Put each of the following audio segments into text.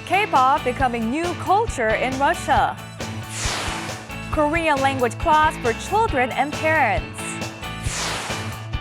K-pop becoming new culture in Russia. Korean language class for children and parents.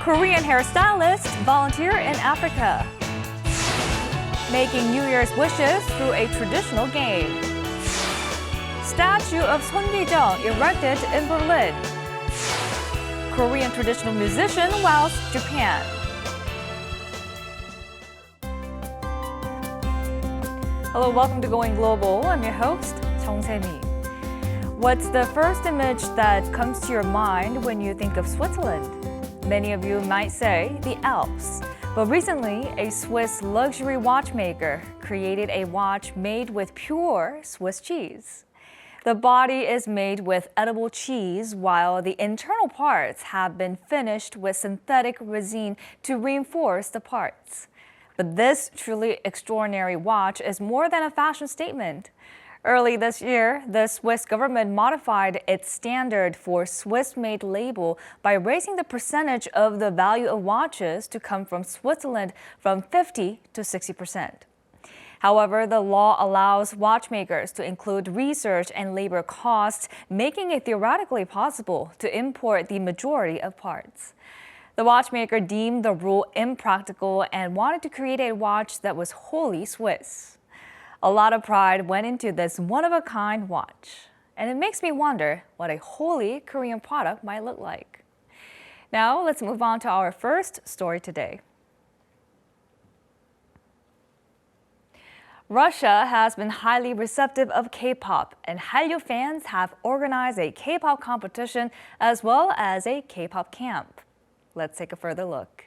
Korean hairstylists volunteer in Africa. Making New Year's wishes through a traditional game. Statue of Sohn Kee-chung erected in Berlin. Korean traditional musician wows Japan. Hello, welcome to Going Global. I'm your host, Se-mi. What's the first image that comes to your mind when you think of Switzerland? Many of you might say the Alps. But recently, a Swiss luxury watchmaker created a watch made with pure Swiss cheese. The body is made with edible cheese, while the internal parts have been finished with synthetic resin to reinforce the parts. But this truly extraordinary watch is more than a fashion statement. Early this year, the Swiss government modified its standard for Swiss-made label by raising the percentage of the value of watches to come from Switzerland from 50 to 60%. However, the law allows watchmakers to include research and labor costs, making it theoretically possible to import the majority of parts. The watchmaker deemed the rule impractical and wanted to create a watch that was wholly Swiss. A lot of pride went into this one-of-a-kind watch, and it makes me wonder what a wholly Korean product might look like. Now, let's move on to our first story today. Russia has been highly receptive of K-pop, and Hallyu fans have organized a K-pop competition as well as a K-pop camp. Let's take a further look.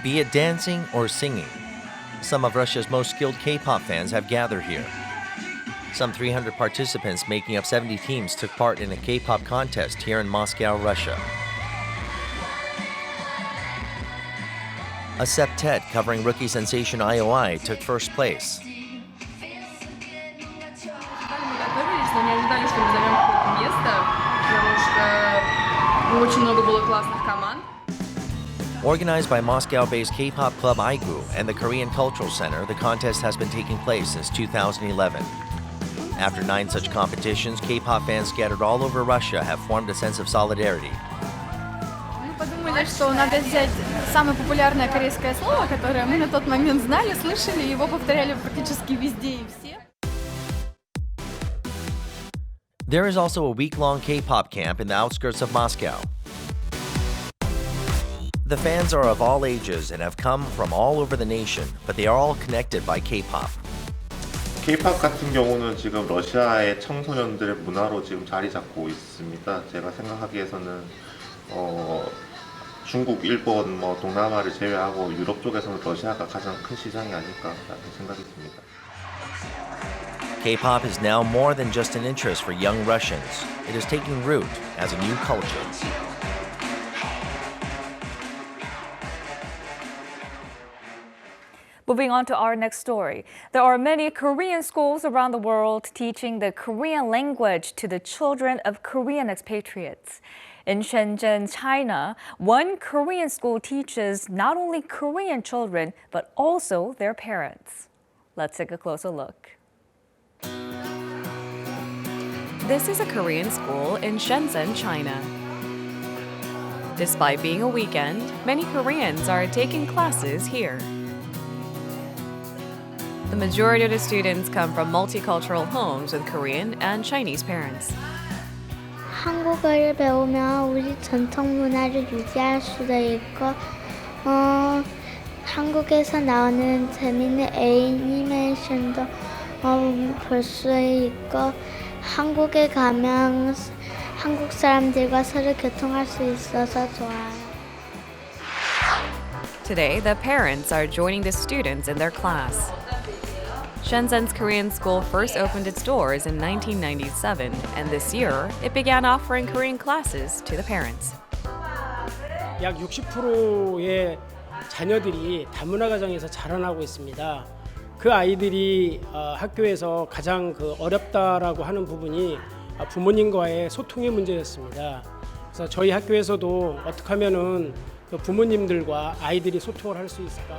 Be it dancing or singing, some of Russia's most skilled K-pop fans have gathered here. Some 300 participants making up 70 teams took part in a K-pop contest here in Moscow, Russia. A septet covering rookie sensation IOI took first place. Organized by Moscow-based K-pop club IGU and the Korean Cultural Center, the contest has been taking place since 2011. After 9 such competitions, K-pop fans scattered all over Russia have formed a sense of solidarity. Мы подумали, что надо взять самое популярное корейское слово, которое мы на тот момент знали, слышали, его повторяли практически везде и все. There is also a week-long K-pop camp in the outskirts of Moscow. The fans are of all ages and have come from all over the nation, but they are all connected by K-pop. K-pop 같은 경우는 지금 러시아의 청소년들의 문화로 지금 자리 잡고 있습니다. 제가 생각하기에서는 중국, 일본, 동남아를 제외하고 유럽 쪽에서는 러시아가 가장 큰 시장이 아닐까라는 생각이 듭니다. K-pop is now more than just an interest for young Russians. It is taking root as a new culture. Moving on to our next story. There are many Korean schools around the world teaching the Korean language to the children of Korean expatriates. In Shenzhen, China, one Korean school teaches not only Korean children, but also their parents. Let's take a closer look. This is a Korean school in Shenzhen, China. Despite being a weekend, many Koreans are taking classes here. The majority of the students come from multicultural homes with Korean and Chinese parents. 한국어를 배우면 우리 전통 문화를 유지할 수도 있고, 한국에서 나오는 재밌는 애니메이션도 볼 수 있고, 한국에 가면 한국 사람들과 서로 교통할 수 있어서 좋아요. Today, the parents are joining the students in their class. Shenzhen's Korean school first opened its doors in 1997, and this year, it began offering Korean classes to the parents. 약 60%의 자녀들이 다문화 가정에서 자라나고 있습니다. 그 아이들이 학교에서 가장 어렵다라고 하는 부분이 부모님과의 소통의 문제였습니다. 그래서 저희 학교에서도 어떻게 하면은 그 부모님들과 아이들이 소통을 할 수 있을까?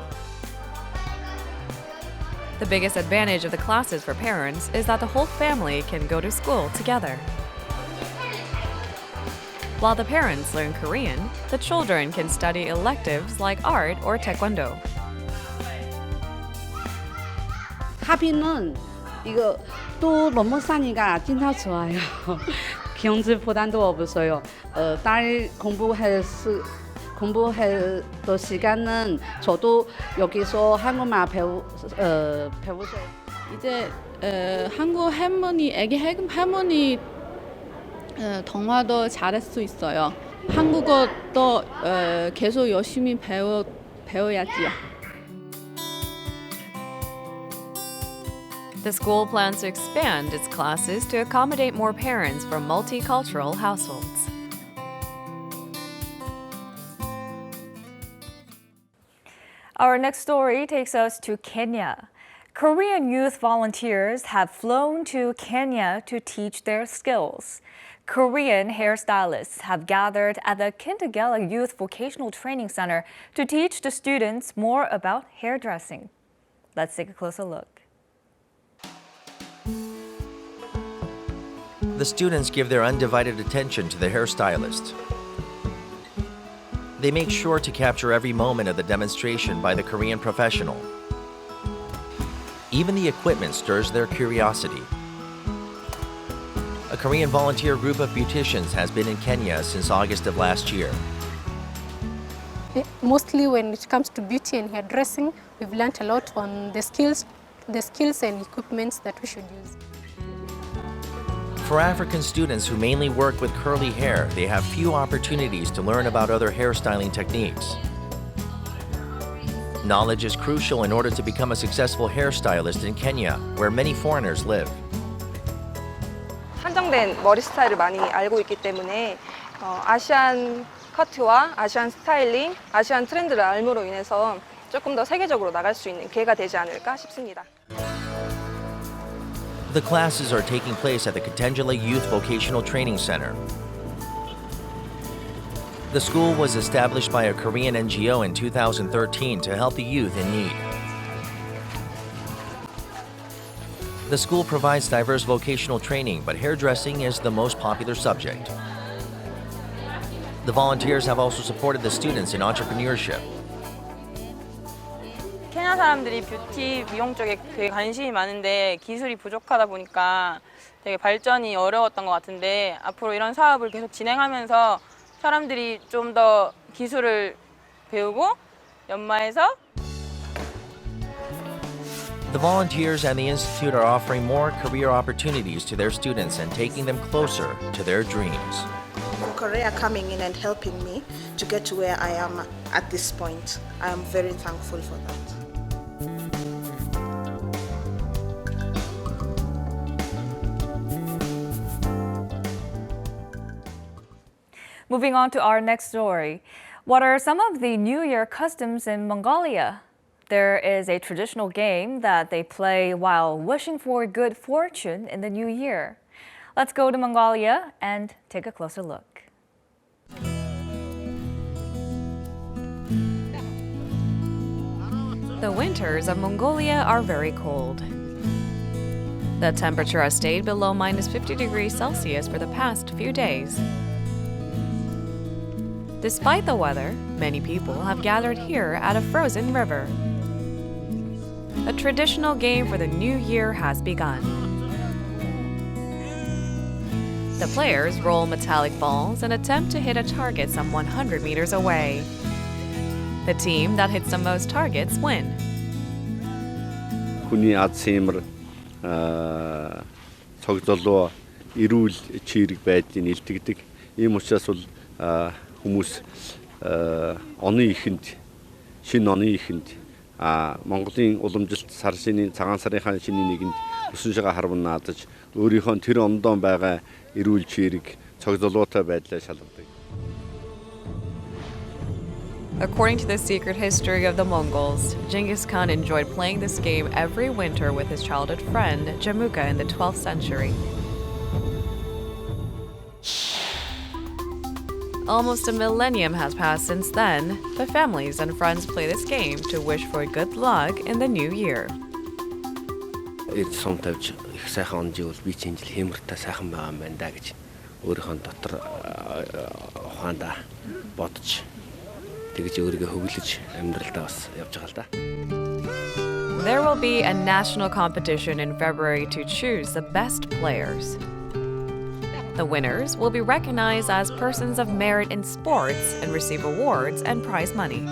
The biggest advantage of the classes for parents is that the whole family can go to school together. While the parents learn Korean, the children can study electives like art or taekwondo. 합의는 이거 또 너무 싸니까 진짜 좋아요. 경제 부담도 없어요. 딸 공부할 시간은 저도 여기서 한국말 배우세요. 이제 한국 할머니, 애기 할머니 동화도 잘할 수 있어요. 한국어도 계속 열심히 배워야지요. The school plans to expand its classes to accommodate more parents from multicultural households. Our next story takes us to Kenya. Korean youth volunteers have flown to Kenya to teach their skills. Korean hairstylists have gathered at the Kindagela Youth Vocational Training Center to teach the students more about hairdressing. Let's take a closer look. The students give their undivided attention to the hairstylist. They make sure to capture every moment of the demonstration by the Korean professional. Even the equipment stirs their curiosity. A Korean volunteer group of beauticians has been in Kenya since August of last year. Mostly when it comes to beauty and hairdressing, we've learned a lot on the skills and equipments that we should use. For African students who mainly work with curly hair, they have few opportunities to learn about other hairstyling techniques. Knowledge is crucial in order to become a successful hairstylist in Kenya, where many foreigners live. 한정된 머리 스타일을 많이 알고 있기 때문에 아시안 커트와 아시안 스타일링, 아시안 트렌드를 알므로 인해서 조금 더 세계적으로 나갈 수 있는 기회가 되지 않을까 싶습니다. The classes are taking place at the Kitengela Youth Vocational Training Center. The school was established by a Korean NGO in 2013 to help the youth in need. The school provides diverse vocational training, but hairdressing is the most popular subject. The volunteers have also supported the students in entrepreneurship. 케냐 사람들이 뷰티, 미용 쪽에 되게 관심이 많은데 기술이 부족하다 보니까 되게 발전이 어려웠던 것 같은데 앞으로 이런 사업을 계속 진행하면서 사람들이 좀 더 기술을 배우고 연마해서 The volunteers and the institute are offering more career opportunities to their students and taking them closer to their dreams. For Korea coming in and helping me to get to where I am at this point, I am very thankful for that. Moving on to our next story. What are some of the New Year customs in Mongolia? There is a traditional game that they play while wishing for good fortune in the new year. Let's go to Mongolia and take a closer look. The winters of Mongolia are very cold. The temperature has stayed below -50 degrees Celsius for the past few days. Despite the weather, many people have gathered here at a frozen river. A traditional game for the new year has begun. The players roll metallic balls and attempt to hit a target some 100 meters away. The team that hits the most targets win. Хүний ад сэмэр цогцолоо эрүүл чирэг байдлыг илтгэдэг. Ийм учраас бол хүмүүс оны ихэнд шинэ оны ихэнд Монголын уламжилт сар шинийн цагаан сарынхаа шинийн нэгэнд өсөн шага харван наадаж өөрийнхөө тэр ондоо байгаа эрүүл чирэг цогцолоотой байдлаа шалгадаг. According to the secret history of the Mongols, Genghis Khan enjoyed playing this game every winter with his childhood friend Jamuka in the 12th century. Almost a millennium has passed since then, but families and friends play this game to wish for good luck in the new year. Сум тавьж их сайхан онжигвол би чинь жил хэмэртэй сайхан байгаа юм байна да гэж өөрийнхөө дотор ухаандаа бодож тэгж өөрийгөө хөглөж амьдралдаа бас явж байгаа л да. There will be a national competition in February to choose the best players. The winners will be recognized as persons of merit in sports and receive awards and prize money.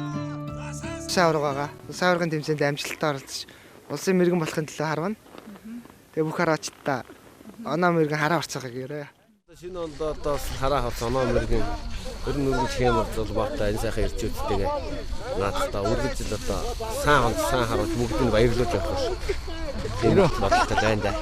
Сааварган тэмцээнд амжилттай оролцож улсын мэрэгэн болохын төлөө харвана. Тэгээ бүх хараачтаа оноо мэрэгэн хараа орцоогоо гэрээ. Шинэ онд одоо хараа хавц оноо мэрэгэн ер нь өргөж хэм бол багтаа энэ сайхан ирчүүдтэйгээ наадтаа өргөж л одоо сайн харуулж бүгдийг баярлуулж явах шүү. Тэр бодлоо байна да.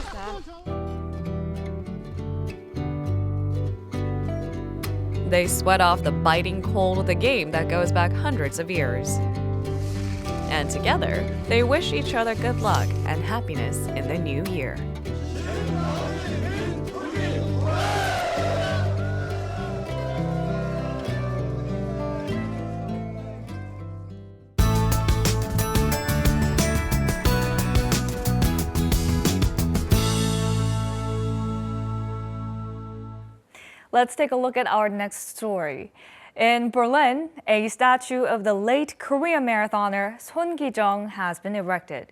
They sweat off the biting cold of the game that goes back hundreds of years. And together, they wish each other good luck and happiness in the new year. Let's take a look at our next story. In Berlin, a statue of the late Korean marathoner Sohn Kee-chung has been erected.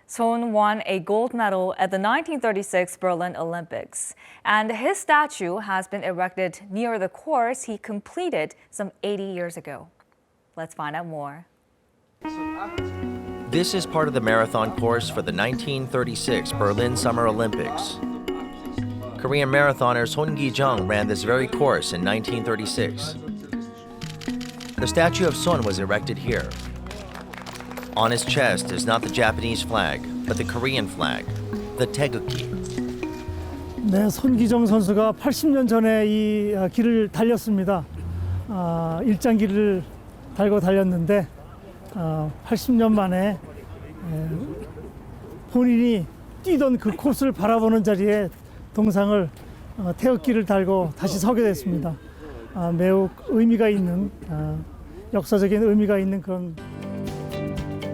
Sohn won a gold medal at the 1936 Berlin Olympics, and his statue has been erected near the course he completed some 80 years ago. Let's find out more. This is part of the marathon course for the 1936 Berlin Summer Olympics. Korean marathoner Sohn Kee-chung ran this very course in 1936. The statue of Sohn was erected here. On his chest is not the Japanese flag, but the Korean flag, the taeguki. 네, 손기정 선수가 80년 전에 이 길을 달렸습니다. 일장길을 달고 달렸는데 80년 만에 본인이 뛰던 그 코스를 바라보는 자리에 동상을 태극기를 달고 다시 서게 됐습니다. 매우 의미가 있는 역사적인 의미가 있는 그런.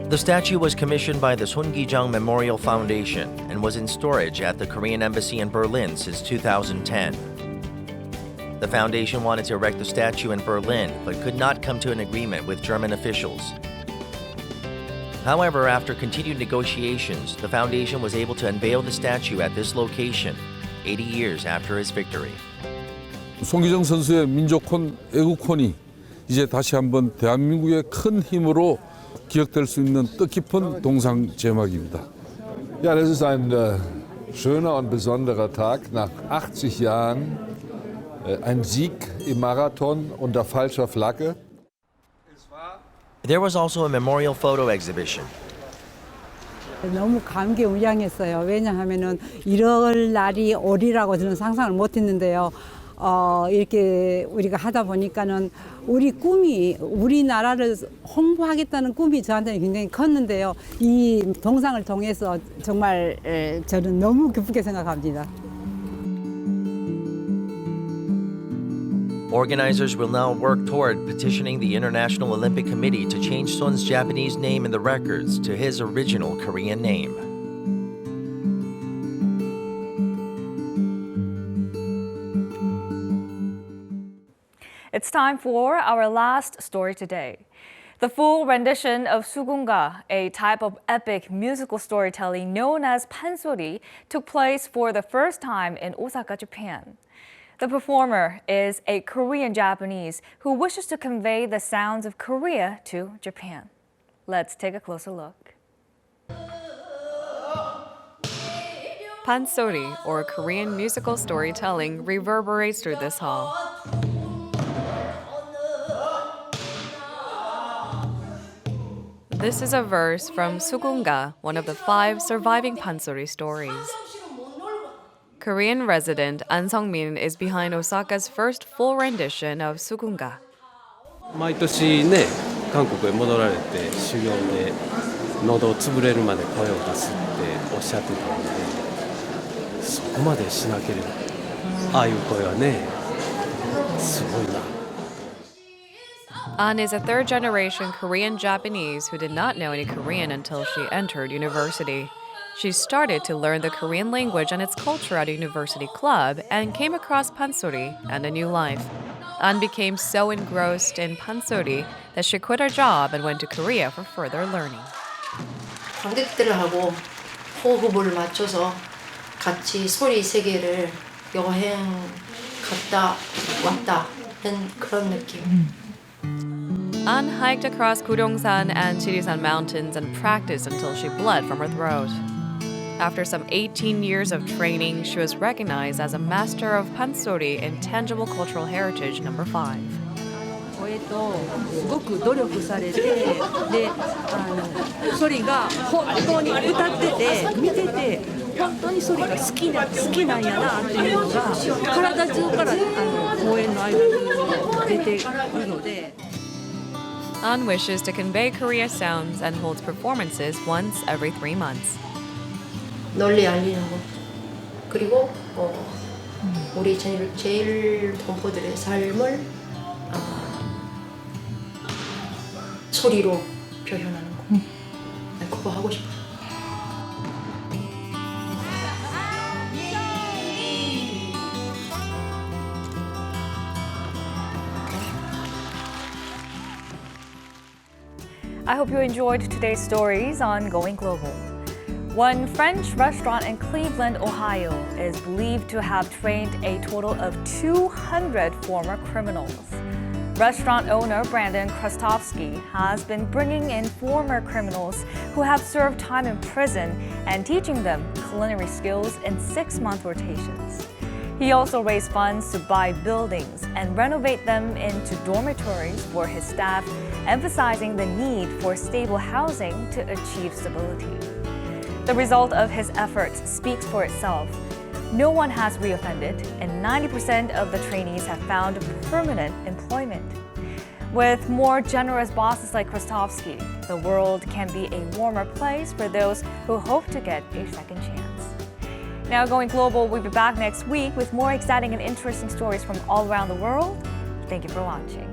The statue was commissioned by the Sohn Kee-chung Memorial Foundation and was in storage at the Korean Embassy in Berlin since 2010. The foundation wanted to erect the statue in Berlin but could not come to an agreement with German officials. However, after continued negotiations, the foundation was able to unveil the statue at this location 80 years after his victory. 손기정 선수의 민족혼, 애국혼이 이제 다시 한번 대한민국의 큰 힘으로 기억될 수 있는 뜻깊은 동상 제막입니다. Ja, das ist ein schöner und besonderer Tag. Nach 80 Jahren ein Sieg im Marathon unter falscher Flagge. There was also a memorial photo exhibition. 너무 감개무량했어요. 왜냐하면은 이럴 날이 오리라고 저는 상상을 못했는데요. 이렇게 우리가 하다 보니까는 우리 꿈이 우리나라를 홍보하겠다는 꿈이 저한테는 굉장히 컸는데요. 이 동상을 통해서 정말 저는 너무 기쁘게 생각합니다. Organizers will now work toward petitioning the International Olympic Committee to change Sohn's Japanese name in the records to his original Korean name. It's time for our last story today. The full rendition of 수군가, a type of epic musical storytelling known as pansori, took place for the first time in Osaka, Japan. The performer is a Korean Japanese who wishes to convey the sounds of Korea to Japan. Let's take a closer look. Pansori, or Korean musical storytelling, reverberates through this hall. This is a verse from 수군가, one of the 5 surviving pansori stories. Korean resident An Seong-min is behind Osaka's first full rendition of 수군가. 毎年ね、韓国へ戻られて修行で喉を潰れるまで声を出すっておっしゃってたので、そこまでしなければああいう声はね、すごいな。An is a third-generation Korean Japanese who did not know any Korean until she entered university. She started to learn the Korean language and its culture at a university club and came across pansori and a new life. An became so engrossed in pansori that she quit her job and went to Korea for further learning. 관객들하고 호흡을 맞춰서 같이 소리 세계를 여행 갔다 왔다 하는 그런 느낌. An hiked across Guryeongsan and Chirisan mountains and practiced until she bled from her throat. After some 18 years of training, she was recognized as a master of pansori in Tangible Cultural Heritage No. 5. すごく努力されて、で、ソリが本当に歌ってて、見てて、本当にソリが好きなんやなっていうのが体中から公演の間に出てくるので。An wishes to convey Korea sounds and holds performances once every 3 months. 널리 알리는 것. 그리고 우리 제일 동포들의 삶을 소리로 표현하는 거. 그거 하고 싶어요. I hope you enjoyed today's stories on Going Global. One French restaurant in Cleveland, Ohio, is believed to have trained a total of 200 former criminals. Restaurant owner Brandon Krastovsky has been bringing in former criminals who have served time in prison and teaching them culinary skills in 6-month rotations. He also raised funds to buy buildings and renovate them into dormitories for his staff, emphasizing the need for stable housing to achieve stability. The result of his efforts speaks for itself. No one has reoffended, and 90% of the trainees have found permanent employment. With more generous bosses like Krastovsky, the world can be a warmer place for those who hope to get a second chance. Now, Going Global, we'll be back next week with more exciting and interesting stories from all around the world. Thank you for watching.